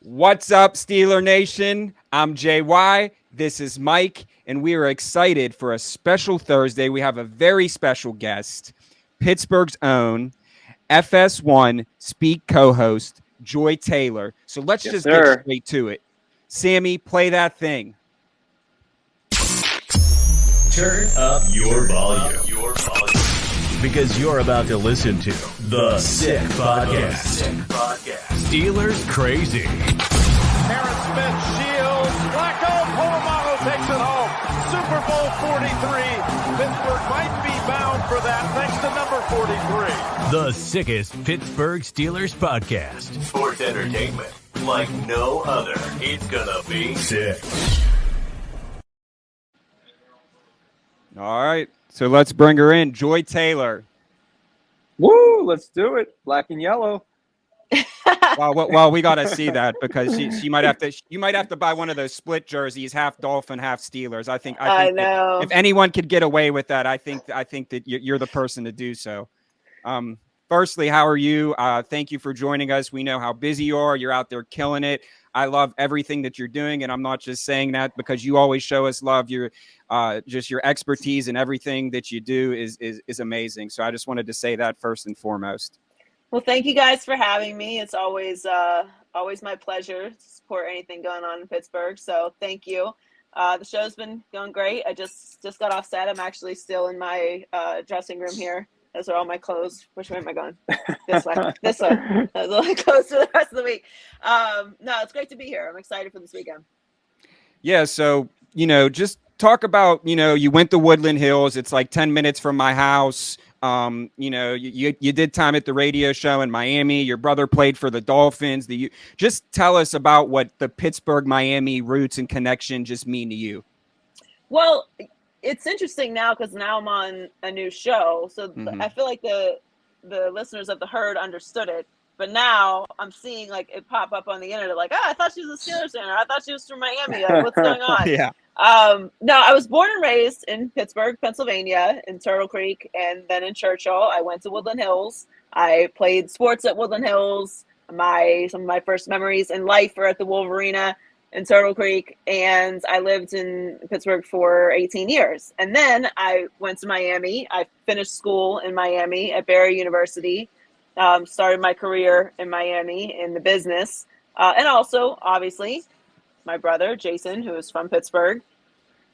What's up, Steeler Nation? I'm JY. This is Mike, and we are excited for a special Thursday. We have a very special guest, Pittsburgh's own FS1 Speak co-host, Joy Taylor. So let's get straight to it. Sammy, play that thing. Turn up your volume. Because you're about to listen to The Sick Podcast. Steelers Crazy. Aaron Smith shields. Flacco, Polamalu takes it home. Super Bowl 43. Pittsburgh might be bound for that thanks to number 43. The sickest Pittsburgh Steelers podcast. Sports entertainment like no other. It's gonna be sick. All right, so let's bring her in, Joy Taylor. Woo, let's do it. Black and yellow. Well, we got to see that because she might have to. You might have to buy one of those split jerseys, half Dolphin, half Steelers. I think know. If anyone could get away with that, I think that you're the person to do so. Firstly, how are you? Thank you for joining us. We know how busy you are. You're out there killing it. I love everything that you're doing, and I'm not just saying that because you always show us love. Your just your expertise and everything that you do is amazing. So I just wanted to say that first and foremost. Well, thank you guys for having me. It's always my pleasure to support anything going on in Pittsburgh. So thank you. The show's been going great. I just got off set. I'm actually still in my dressing room here. Those are all my clothes. Which way am I going? This way. This way. Those are my clothes for the rest of the week. No, it's great to be here. I'm excited for this weekend. Yeah. So, just talk about, you went to Woodland Hills. It's like 10 minutes from my house. You did time at the radio show in Miami. Your brother played for the Dolphins. Just tell us about what the Pittsburgh, Miami roots and connection just mean to you. Well, it's interesting now because now I'm on a new show. So I feel like the listeners of The Herd understood it. But now I'm seeing like it pop up on the internet like, I thought she was a Steelers fan, or I thought she was from Miami. Like, what's going on? Yeah. No, I was born and raised in Pittsburgh, Pennsylvania, in Turtle Creek, and then in Churchill. I went to Woodland Hills. I played sports at Woodland Hills. Some of my first memories in life are at the Wolverina in Turtle Creek, and I lived in Pittsburgh for 18 years. And then I went to Miami. I finished school in Miami at Barry University, started my career in Miami in the business. And also, obviously, my brother, Jason, who is from Pittsburgh,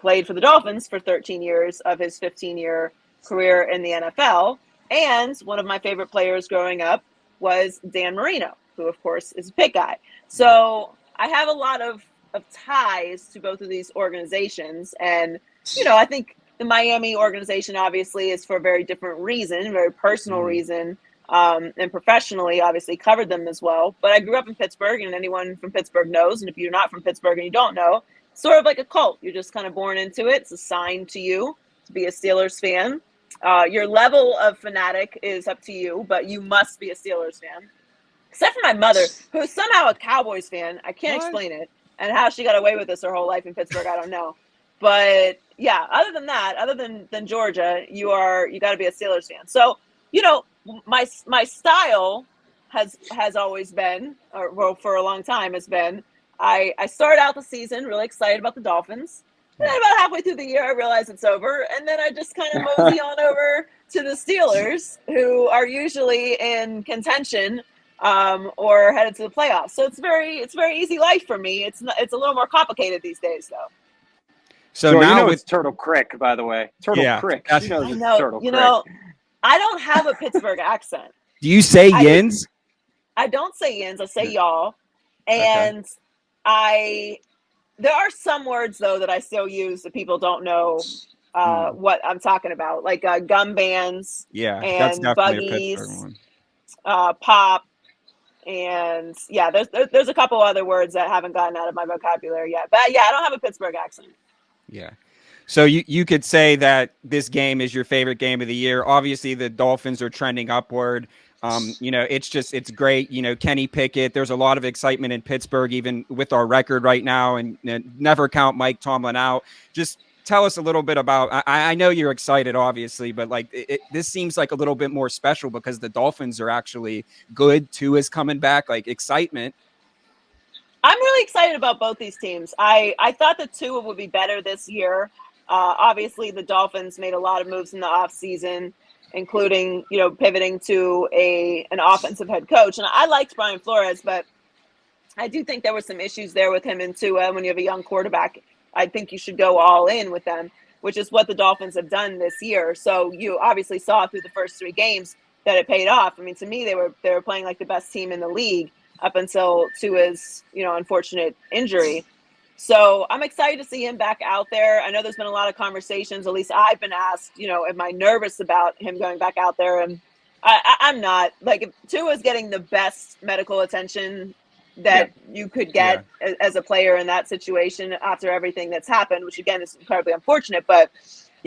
played for the Dolphins for 13 years of his 15-year career in the NFL. And one of my favorite players growing up was Dan Marino, who, of course, is a Pitt guy. So I have a lot of ties to both of these organizations. And, I think the Miami organization obviously is for a very different reason, a very personal reason, and professionally obviously covered them as well. But I grew up in Pittsburgh, and anyone from Pittsburgh knows. And if you're not from Pittsburgh and you don't know, it's sort of like a cult. You're just kind of born into it. It's assigned to you to be a Steelers fan. Your level of fanatic is up to you, but you must be a Steelers fan. Except for my mother, who is somehow a Cowboys fan. I can't explain it. And how she got away with this her whole life in Pittsburgh, I don't know. But yeah, other than that, other than Georgia, you got to be a Steelers fan. So, my style has always been, or well, for a long time has been, I started out the season really excited about the Dolphins. And then about halfway through the year, I realized it's over. And then I just kind of mosey on over to the Steelers, who are usually in contention or headed to the playoffs. So it's very easy life for me. It's a little more complicated these days, though. So now it's Turtle Creek, by the way. Creek. I know, Turtle Creek. I don't have a Pittsburgh accent. Do you say yins? I don't say yins. I say y'all. And there are some words, though, that I still use that people don't know what I'm talking about, like gum bands and buggies, pop. And yeah, there's a couple other words that haven't gotten out of my vocabulary yet. But yeah, I don't have a Pittsburgh accent. Yeah. So you could say that this game is your favorite game of the year. Obviously, the Dolphins are trending upward. It's great. Kenny Pickett, there's a lot of excitement in Pittsburgh, even with our record right now, and never count Mike Tomlin out. Just tell us a little bit about, I know you're excited, obviously, but this seems like a little bit more special because the Dolphins are actually good. Tua is coming back, like excitement. really excited about both these teams. I thought that Tua would be better this year. Obviously, the Dolphins made a lot of moves in the offseason, including, pivoting to an offensive head coach. And I liked Brian Flores, but I do think there were some issues there with him and Tua. When you have a young quarterback, I think you should go all in with them, which is what the Dolphins have done this year. So you obviously saw through the first 3 games that it paid off. I mean, to me, they were playing like the best team in the league up until Tua's, unfortunate injury. So I'm excited to see him back out there. I know there's been a lot of conversations, at least I've been asked, am I nervous about him going back out there? And I'm not. Like, if Tua's getting the best medical attention that you could get as a player in that situation after everything that's happened, which again is incredibly unfortunate. But,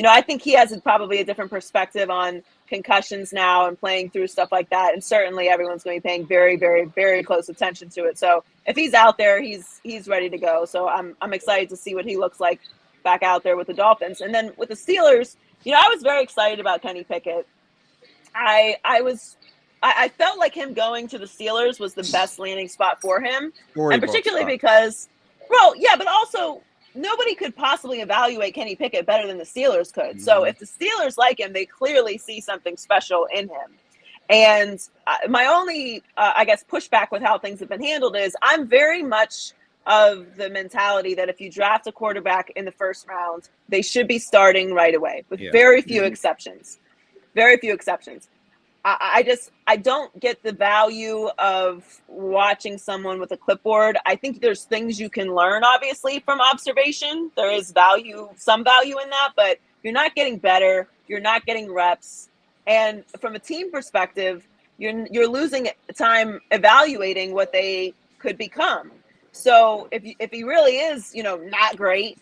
I think he has probably a different perspective on concussions now and playing through stuff like that. And certainly everyone's going to be paying very, very, very close attention to it. So if he's out there, he's ready to go. So I'm excited to see what he looks like back out there with the Dolphins. And then with the Steelers, I was very excited about Kenny Pickett. I felt like him going to the Steelers was the best landing spot for him. And particularly because, but also nobody could possibly evaluate Kenny Pickett better than the Steelers could. So if the Steelers like him, they clearly see something special in him. And my only, pushback with how things have been handled is I'm very much of the mentality that if you draft a quarterback in the first round, they should be starting right away with very few exceptions. Very few exceptions. I don't get the value of watching someone with a clipboard. I think there's things you can learn, obviously, from observation. There is some value in that, but you're not getting better. You're not getting reps. And from a team perspective, you're losing time evaluating what they could become. So if he really is, not great,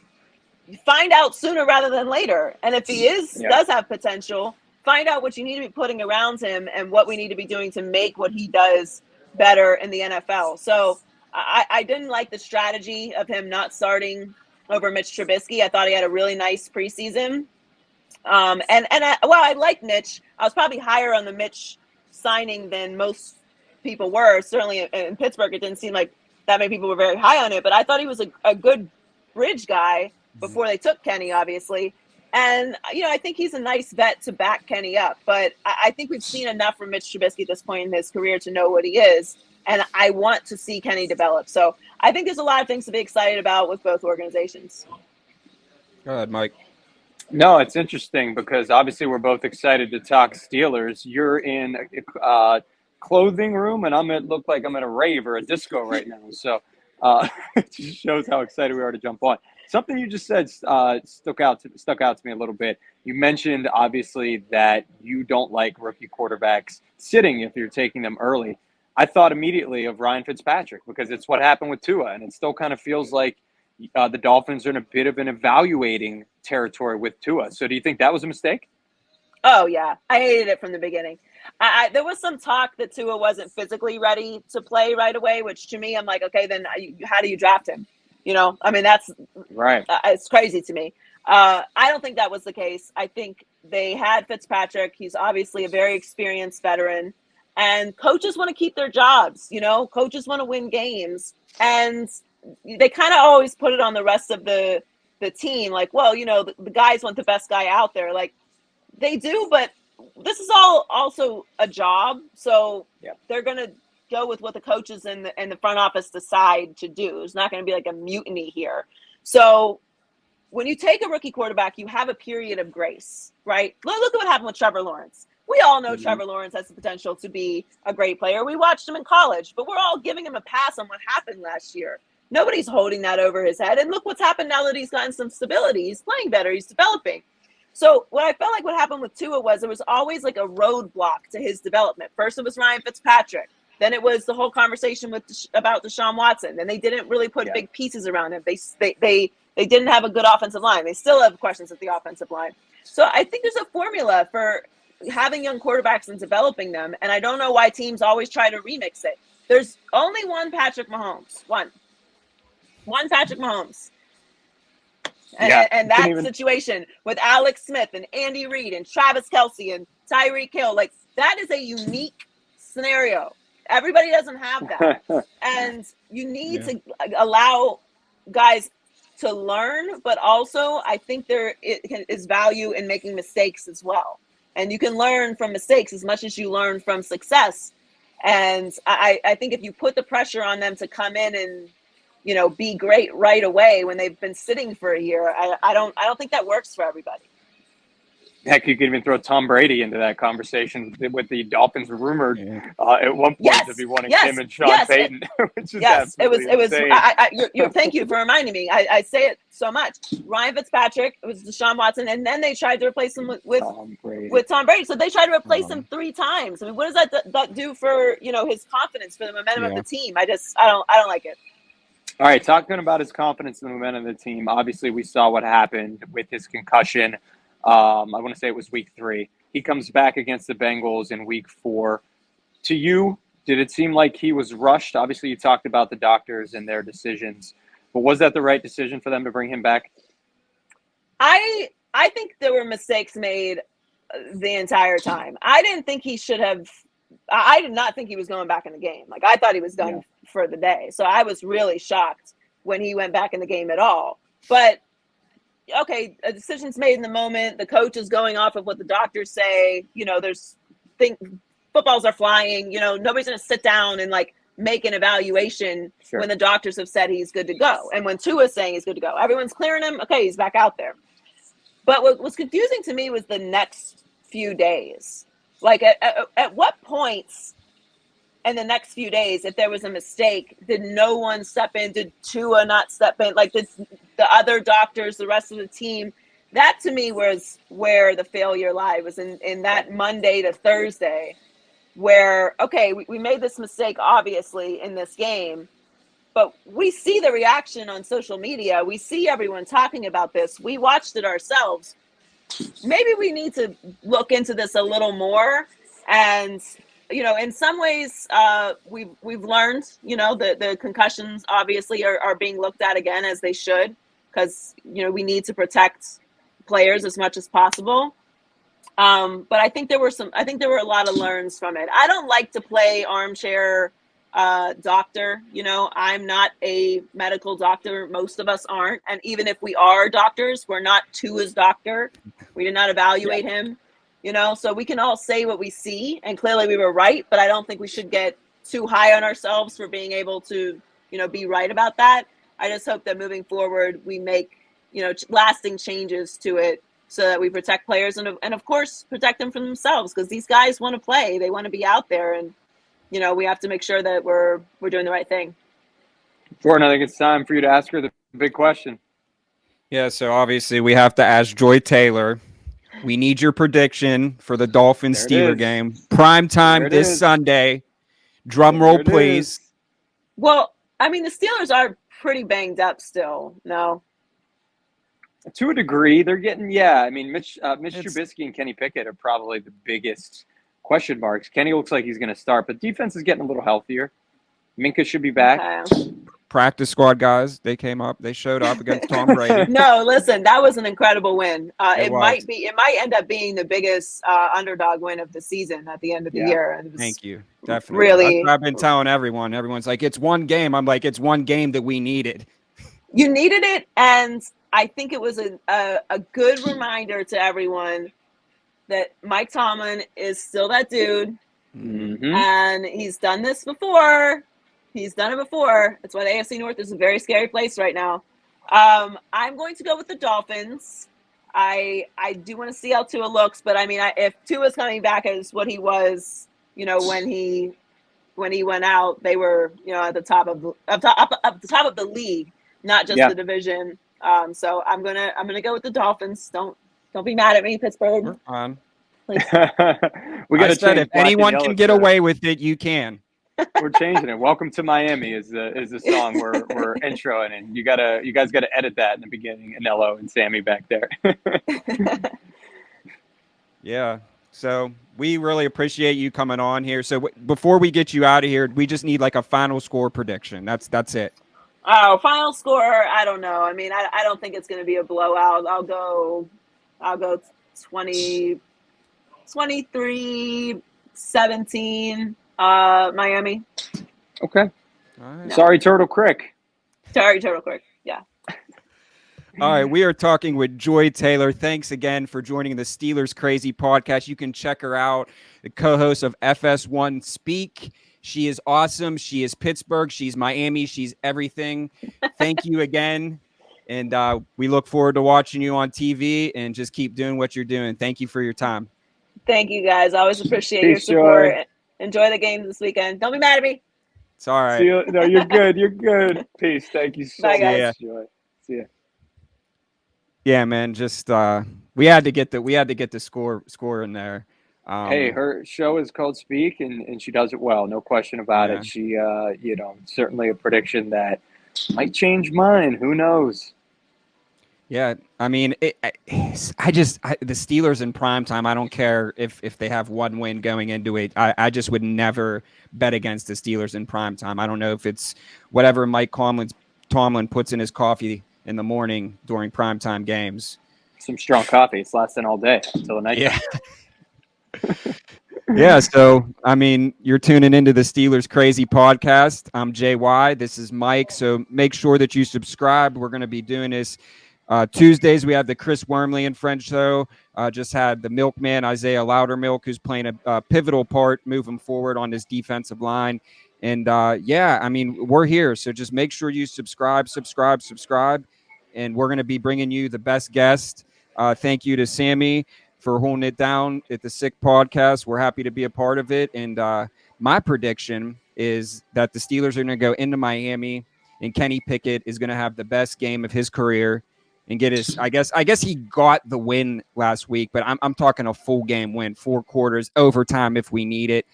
find out sooner rather than later. And if he does have potential, find out what you need to be putting around him and what we need to be doing to make what he does better in the NFL. So I didn't like the strategy of him not starting over Mitch Trubisky. I thought he had a really nice preseason. I like Mitch. I was probably higher on the Mitch signing than most people were. Certainly in Pittsburgh, it didn't seem like that many people were very high on it, but I thought he was a good bridge guy before they took Kenny, obviously. And, I think he's a nice vet to back Kenny up. But I think we've seen enough from Mitch Trubisky at this point in his career to know what he is. And I want to see Kenny develop. So I think there's a lot of things to be excited about with both organizations. Go ahead, Mike. No, it's interesting because obviously we're both excited to talk Steelers. You're in a clothing room, and look like I'm at a rave or a disco right now. So it just shows how excited we are to jump on. Something you just said stuck out to me a little bit. You mentioned, obviously, that you don't like rookie quarterbacks sitting if you're taking them early. I thought immediately of Ryan Fitzpatrick because it's what happened with Tua, and it still kind of feels like the Dolphins are in a bit of an evaluating territory with Tua. So do you think that was a mistake? Oh, yeah. I hated it from the beginning. There was some talk that Tua wasn't physically ready to play right away, which to me, I'm like, okay, then how do you draft him? That's right. It's crazy to me. I don't think that was the case. I think they had Fitzpatrick. He's obviously a very experienced veteran. And coaches want to keep their jobs. Coaches want to win games. And they kind of always put it on the rest of the team. Like, well, the guys want the best guy out there. Like, they do, but this is all also a job. So they're going to go with what the coaches and the front office decide to do. There's not going to be like a mutiny here. So when you take a rookie quarterback, you have a period of grace, right? Look at what happened with Trevor Lawrence. We all know Trevor Lawrence has the potential to be a great player. We watched him in college, but we're all giving him a pass on what happened last year. Nobody's holding that over his head. And look what's happened now that he's gotten some stability. He's playing better. He's developing. So what I felt like what happened with Tua was there was always like a roadblock to his development. First, it was Ryan Fitzpatrick. Then it was the whole conversation about Deshaun Watson. Then they didn't really put big pieces around him. They didn't have a good offensive line. They still have questions at the offensive line. So I think there's a formula for having young quarterbacks and developing them. And I don't know why teams always try to remix it. There's only one Patrick Mahomes. One Patrick Mahomes. And that situation with Alex Smith and Andy Reid and Travis Kelce and Tyreek Hill, like that is a unique scenario. Everybody doesn't have that. And you need to allow guys to learn, but also I think there is value in making mistakes as well. And you can learn from mistakes as much as you learn from success. And I think if you put the pressure on them to come in and, you know, be great right away when they've been sitting for a year, I don't think that works for everybody. Heck, you could even throw Tom Brady into that conversation with the Dolphins rumored at one point to be wanting him and Sean Payton, which is absolutely insane. Thank you for reminding me. I say it so much. Ryan Fitzpatrick, it was Deshaun Watson, and then they tried to replace him with Tom Brady. So they tried to replace him 3 times. I mean, what does that do for, you know, his confidence, for the momentum of the team? I don't like it. All right, talking about his confidence in the momentum of the team, obviously we saw what happened with his concussion. I want to say it was week 3. He comes back against the Bengals in week 4. To you, did it seem like he was rushed? Obviously, you talked about the doctors and their decisions, but was that the right decision for them to bring him back? I think there were mistakes made the entire time. I didn't think he should have. I did not think he was going back in the game. Like, I thought he was done for the day. So I was really shocked when he went back in the game at all. But okay, a decision's made in the moment. The coach is going off of what the doctors say. You know, footballs are flying. You know, nobody's going to sit down and like make an evaluation when the doctors have said he's good to go. And when Tua's saying he's good to go, everyone's clearing him. Okay, he's back out there. But what was confusing to me was the next few days. Like, at what points in the next few days, if there was a mistake, did no one step in? Did Tua not step in? Like, the other doctors, the rest of the team? That, to me, was where the failure lied, was in that Monday to Thursday, where, okay, we made this mistake, obviously, in this game, but we see the reaction on social media. We see everyone talking about this. We watched it ourselves. Maybe we need to look into this a little more. And, you know, in some ways, we've learned, you know, the concussions obviously are being looked at again, as they should, because, you know, we need to protect players as much as possible. But I think there were a lot of learns from it. I don't like to play armchair doctor. You know, I'm not a medical doctor. Most of us aren't. And even if we are doctors, we're not Tua's doctor. We did not evaluate him, you know, so we can all say what we see. And clearly we were right, but I don't think we should get too high on ourselves for being able to, you know, be right about that. I just hope that moving forward, we make, you know, lasting changes to it so that we protect players and of course, protect them from themselves, because these guys want to play. They want to be out there, and, you know, we have to make sure that we're doing the right thing. Jordan, I think it's time for you to ask her the big question. Yeah, so obviously we have to ask Joy Taylor. We need your prediction for the Dolphins-Steelers game. Prime time this Sunday. Drum roll, please. Well, I mean, the Steelers are pretty banged up still, no? To a degree, they're getting, I mean, Mitch Trubisky and Kenny Pickett are probably the biggest question marks. Kenny looks like he's going to start, but defense is getting a little healthier. Minka should be back. Okay. Practice squad guys, they showed up against Tom Brady. No, listen, that was an incredible win. It might end up being the biggest underdog win of the season at the end of the year. Thank you. Definitely. Really, that's what I've been telling everyone. Everyone's like, it's one game. I'm like, it's one game that we needed. You needed it, and I think it was a good reminder to everyone that Mike Tomlin is still that dude, and he's done this before. He's done it before. That's why the AFC North is a very scary place right now. I'm going to go with the Dolphins. I do want to see how Tua looks, but I mean, if Tua's coming back as what he was, you know, when he went out, they were, you know, at the top of the league, not just the division. So I'm gonna go with the Dolphins. Don't be mad at me, Pittsburgh. We're on. We got to change. If anyone can get away with it, you can. We're changing it. Welcome to Miami is the song we're introing, and you guys gotta edit that in the beginning. Anello and Sammy back there. Yeah. So we really appreciate you coming on here. So before we get you out of here, we just need like a final score prediction. That's it. Oh, final score, I don't know. I mean, I don't think it's going to be a blowout. I'll go 23-17. Miami. Okay. All right. Sorry, Turtle Creek. Sorry, Turtle Creek. Yeah. All right, we are talking with Joy Taylor. Thanks again for joining the Steelers Crazy podcast. You can check her out, the co-host of FS1 Speak. She is awesome. She is Pittsburgh. She's Miami. She's everything. Thank you again. And we look forward to watching you on TV and just keep doing what you're doing. Thank you for your time. Thank you, guys. I always appreciate Peace, your support. Joy. Enjoy the games this weekend. Don't be mad at me. It's all right. See you. No, you're good. You're good. Peace. Thank you so Bye, guys. much, Joy. See ya. Yeah, man. Just we had to get the score in there. Hey, her show is called Speak, and she does it well. No question about it. She, certainly a prediction that might change mine. Who knows? Yeah, I mean, the Steelers in primetime, I don't care if they have one win going into it. I just would never bet against the Steelers in primetime. I don't know if it's whatever Mike Tomlin puts in his coffee in the morning during primetime games. Some strong coffee. It's lasting all day until the night. Yeah. Yeah, so, I mean, you're tuning into the Steelers Crazy podcast. I'm JY. This is Mike. So make sure that you subscribe. We're going to be doing this Tuesdays. We have the Chris Wormley and Friends show. Just had the Milkman, Isaiah Loudermilk, who's playing a pivotal part moving forward on this defensive line. And, I mean, we're here. So just make sure you subscribe. And we're going to be bringing you the best guest. Thank you to Sammy for holding it down at the Sick Podcast. We're happy to be a part of it. And my prediction is that the Steelers are going to go into Miami, and Kenny Pickett is going to have the best game of his career and get his. I guess he got the win last week, but I'm talking a full game win, 4 quarters, overtime if we need it.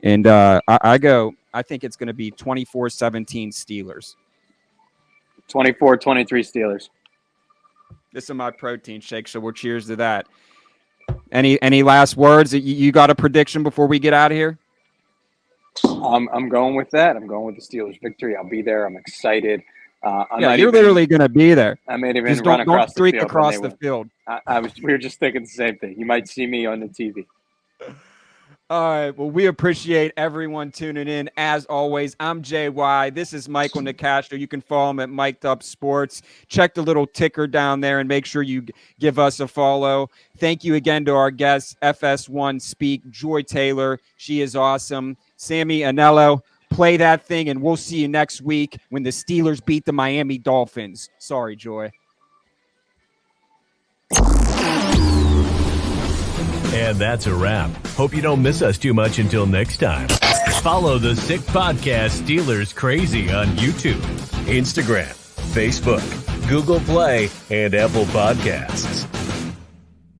And I think it's going to be 24-17 Steelers. 24-23 Steelers. This is my protein shake, so we'll cheers to that. Any last words? You got a prediction before we get out of here? I'm going with that. I'm going with the Steelers victory. I'll be there. I'm excited. You're literally going to be there. I may even Just run across don't streak the field. across the field. We were just thinking the same thing. You might see me on the TV. All right. Well, we appreciate everyone tuning in. As always, I'm JY. This is Michael Nicastro. You can follow him at Mic'd Up Sports. Check the little ticker down there and make sure you give us a follow. Thank you again to our guests, FS1 Speak, Joy Taylor. She is awesome. Sammy Anello, play that thing, and we'll see you next week when the Steelers beat the Miami Dolphins. Sorry, Joy. And that's a wrap. Hope you don't miss us too much until next time. Follow the Sick Podcast Steelers Crazy on YouTube, Instagram, Facebook, Google Play, and Apple Podcasts.